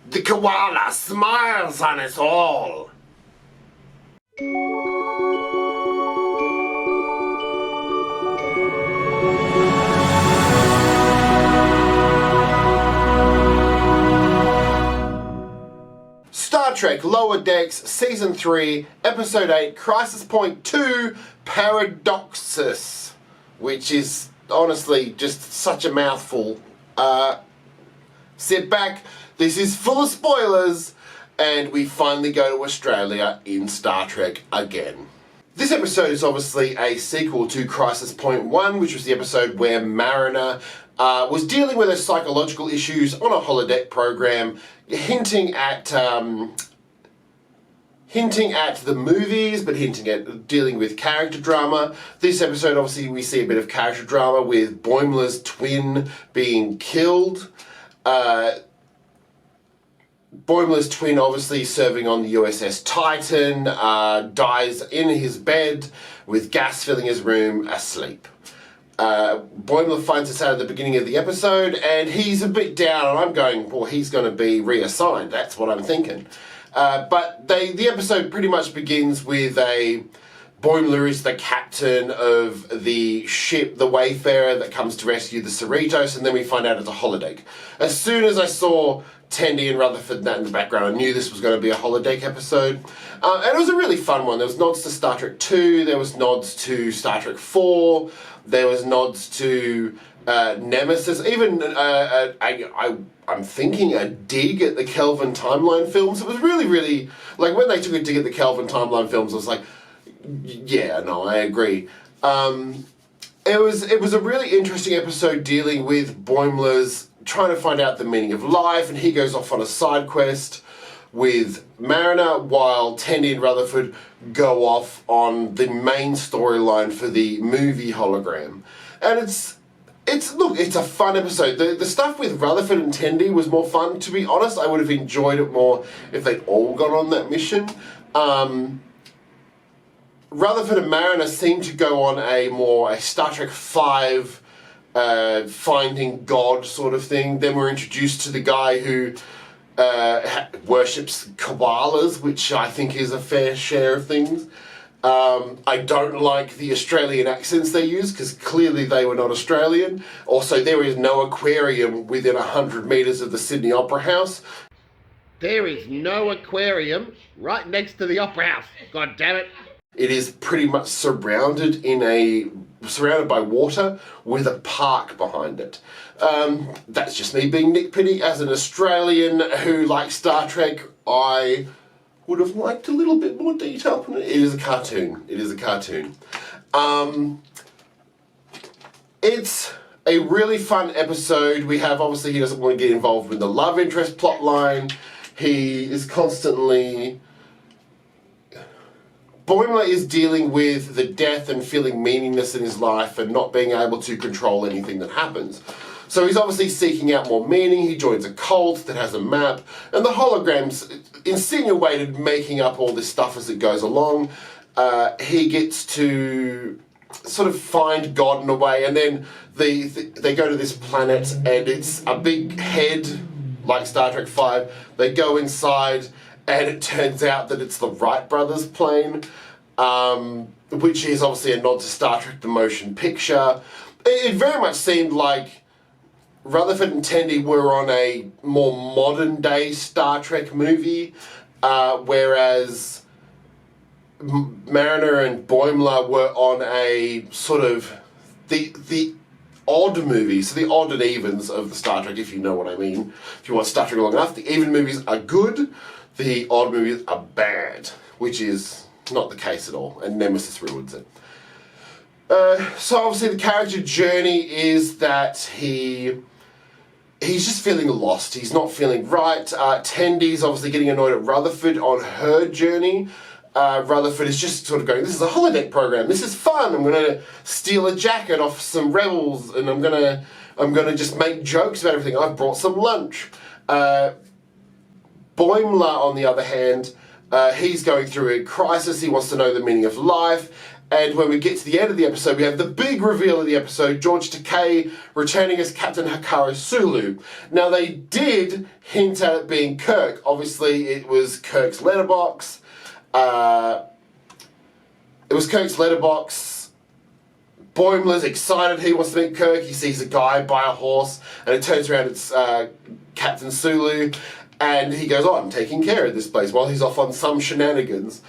The koala smiles on us all. Star Trek Lower Decks Season 3, Episode 8, Crisis Point 2, PARADOXUS, which is honestly just such a mouthful. Sit back, this is full of spoilers, and we finally go to Australia in Star Trek again. This episode is obviously a sequel to Crisis Point 1, which was the episode where Mariner was dealing with her psychological issues on a holodeck program, hinting at the movies, but hinting at dealing with character drama. This episode, obviously, we see a bit of character drama with Boimler's twin being killed. Boimler's twin, obviously serving on the USS Titan, dies in his bed with gas filling his room, asleep. Boimler finds this out at the beginning of the episode, and he's a bit down, and I'm going, well, he's going to be reassigned. That's what I'm thinking. But the episode pretty much begins with Boimler is the captain of the ship, the Wayfarer, that comes to rescue the Cerritos, and then we find out it's a holodeck. As soon as I saw Tendi and Rutherford and that in the background, I knew this was going to be a holodeck episode. And it was a really fun one. There was nods to Star Trek 2, there was nods to Star Trek 4, there was nods to Nemesis, even I'm thinking a dig at the Kelvin Timeline films. It was really, really, like when they took a dig at the Kelvin Timeline films, I was like, yeah, no, I agree. It was a really interesting episode dealing with Boimler's trying to find out the meaning of life, and he goes off on a side quest with Mariner while Tendi and Rutherford go off on the main storyline for the movie hologram. And it's a fun episode. The stuff with Rutherford and Tendi was more fun. To be honest, I would have enjoyed it more if they'd all gone on that mission. Rutherford and Mariner seem to go on a Star Trek 5 finding God sort of thing. Then we're introduced to the guy who worships koalas, which I think is a fair share of things. I don't like the Australian accents they use, because clearly they were not Australian. Also, there is no aquarium within 100 metres of the Sydney Opera House. There is no aquarium right next to the Opera House. God damn it. It is pretty much surrounded by water with a park behind it. That's just me being nitpicky. As an Australian who likes Star Trek, I would have liked a little bit more detail on it. It is a cartoon. It is a cartoon. It's a really fun episode. We have, obviously, he doesn't want to get involved with the love interest plotline. He is constantly... Boimler is dealing with the death and feeling meaningless in his life and not being able to control anything that happens. So he's obviously seeking out more meaning. He joins a cult that has a map, and the holograms insinuated making up all this stuff as it goes along. He gets to sort of find God in a way, and then they go to this planet, and it's a big head, like Star Trek 5. They go inside, and it turns out that it's the Wright brothers plane, which is obviously a nod to Star Trek the Motion Picture. It very much seemed like Rutherford and Tendi were on a more modern day Star Trek movie, whereas Mariner and Boimler were on a sort of the odd movies, so the odd and evens of the Star Trek, if you know what I mean. If you watch Star Trek long enough, the even movies are good, the odd movies are bad, which is not the case at all, and Nemesis ruins it. So obviously the character journey is that he's just feeling lost. He's not feeling right. Tendi's obviously getting annoyed at Rutherford on her journey. Rutherford is just sort of going, this is a holodeck program, this is fun, I'm going to steal a jacket off some rebels, and I'm going to just make jokes about everything. I've brought some lunch. Boimler, on the other hand, he's going through a crisis. He wants to know the meaning of life, And when we get to the end of the episode, we have the big reveal of the episode, George Takei returning as Captain Hikaru Sulu. Now, they did hint at it being Kirk. Obviously, it was Kirk's letterbox. Boimler's excited, he wants to meet Kirk. He sees a guy by a horse, and it turns around, it's Captain Sulu. And he goes, I'm taking care of this place, while he's off on some shenanigans.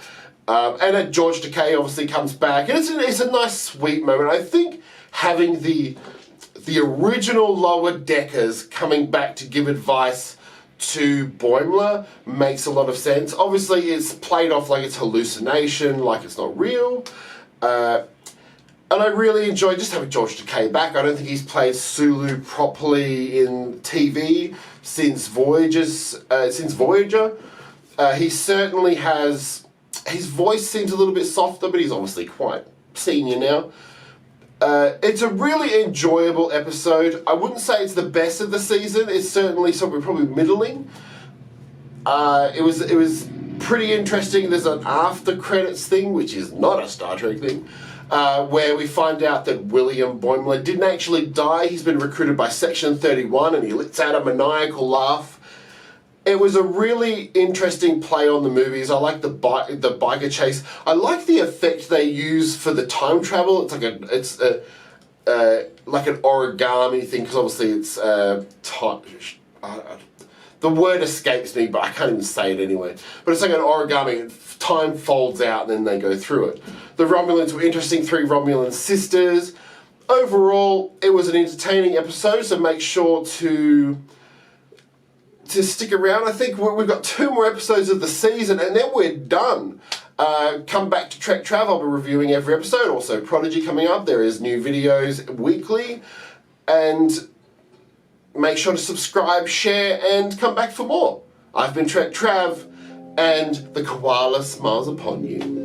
And then George Takei obviously comes back, and it's a nice, sweet moment. I think having the original Lower Deckers coming back to give advice to Boimler makes a lot of sense. Obviously, it's played off like it's hallucination, like it's not real. And I really enjoy just having George Takei back. I don't think he's played Sulu properly in TV since Voyager. He certainly has. His voice seems a little bit softer, but he's obviously quite senior now. It's a really enjoyable episode. I wouldn't say it's the best of the season. It's certainly something probably middling. It was pretty interesting. There's an after credits thing, which is not a Star Trek thing, where we find out that William Boimler didn't actually die. He's been recruited by Section 31, and he lets out a maniacal laugh. It was a really interesting play on the movies. I like the biker chase. I like the effect they use for the time travel. It's like an origami thing, because obviously it's the word escapes me, but I can't even say it anyway. But it's like an origami. Time folds out and then they go through it. The Romulans were interesting. 3 Romulan sisters. Overall, it was an entertaining episode, so make sure to stick around. I think we've got 2 more episodes of the season, and then we're done. Come back to Trek Trav. I'll be reviewing every episode. Also, Prodigy coming up. There is new videos weekly. And make sure to subscribe, share, and come back for more. I've been Trek Trav, and the koala smiles upon you.